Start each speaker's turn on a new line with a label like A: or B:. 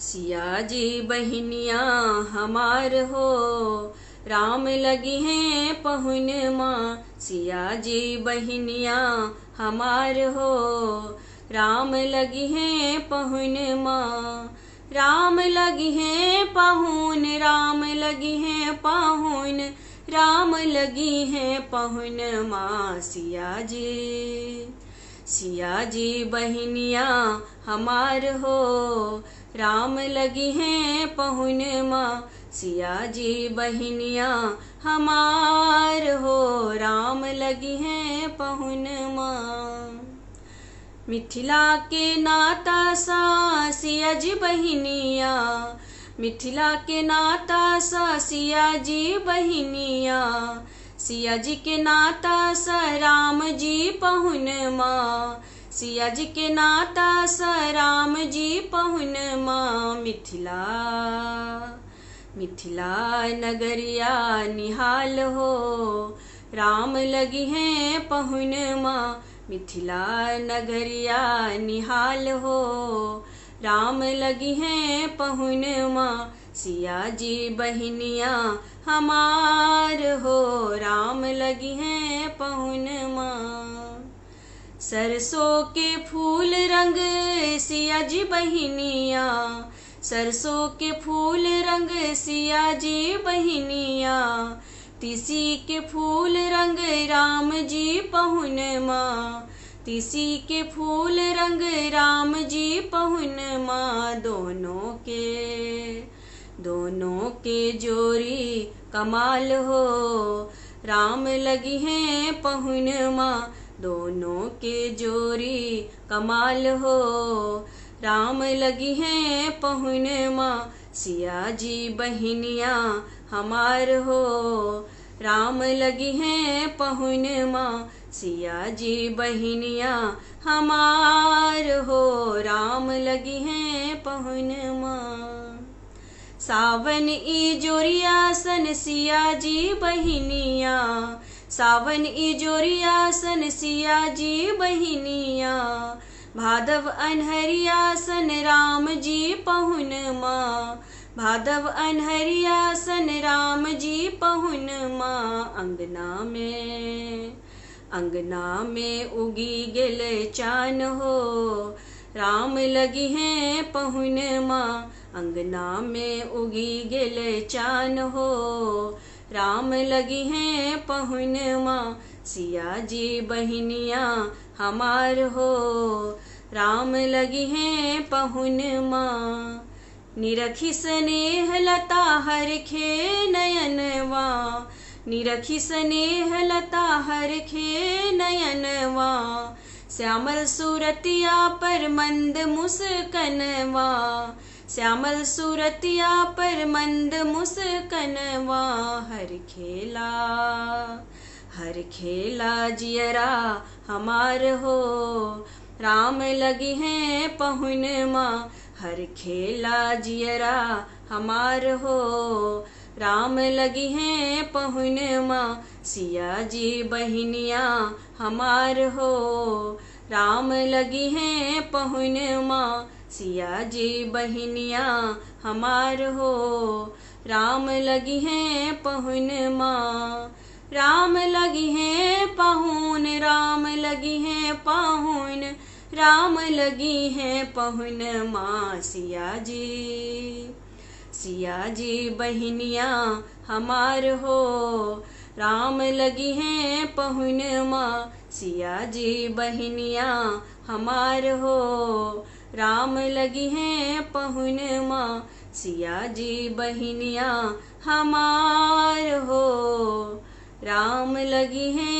A: सिया जी बहनिया हमार हो, राम लगी हैं पहुन माँ। सिया जी बहनिया हमार हो, राम लगी हैं पहुन माँ। राम लगी हैं पहुन, राम लगी हैं पहुन, राम लगी हैं पहुन माँ। सिया जी बहनिया हमार हो, राम लगी हैं पहुन माँ। सिया जी बहनिया हमार हो, राम लगी हैं पहुन माँ। मिथिला के नाता सा सिया जी बहनिया, मिथिला के नाता सा सिया जी बहनिया। सिया जी के नाता सा राम जी पहुन माँ। सिया जी के नाता सा राम जी पहुन माँ। मिथिला नगरिया निहाल हो, राम लगी हैं पहुन माँ। मिथिला नगरिया निहाल हो, राम लगी हैं पहुन माँ। सिया जी बहनिया हमार हो, राम लगी हैं पहुन माँ। सरसों के फूल रंग सिया जी बहनिया, सरसों के फूल रंग सिया जी बहनिया। तिसी के फूल रंग राम जी पहुन माँ। तिसी के फूल रंग राम जी पहुन माँ। दोनों के जोरी कमाल हो, राम लगी हैं पहुन माँ। दोनों के जोरी कमाल हो, राम लगी हैं पहुन माँ। सिया जी बहनिया हमार हो, राम लगी हैं पहुन माँ। सिया जी बहनिया हमार हो, राम लगी हैं पहुन माँ। सावन ई जोरिया सन सिया जी बहनिया, सावन ई जोरिया सन सिया जी बहनिया। भादव अनहरिया सन राम जी पहुन माँ। भादव अनहरिया सन राम जी पहुन माँ। अंगना में उगी गेल चान हो, राम लगी हैं पहुन माँ। अंगना में उगी गेल चान हो, राम लगी हैं पहुन माँ। सिया जी बहनिया हमार हो, राम लगी हैं पहुन माँ। निरखी स्नेह लता हरखे नयनवा, निरखी स्नेह लता हरखे नयनवा। श्यामल सूरतिया पर मंद मुस्कनवा, श्यामल सूरतिया पर मंद मुस्कनवा। हर खेला जियरा हमार हो, राम लगी हैं पहुन माँ। हर खेला जियरा हमार हो, राम लगी हैं पहुन माँ। सिया जी बहनिया हमार हो, राम लगी हैं पहुन माँ। सिया जी बहनिया हमार हो, राम लगी हैं पहुन माँ। राम लगी हैं पहुन, राम लगी हैं पहुन, राम लगी हैं पहुन माँ। सिया जी बहनिया हमार हो, राम लगी हैं पहुन माँ। सिया जी बहनिया हमार हो, राम लगी हैं पहुन माँ। सिया जी बहनिया हमार हो, राम लगी हैं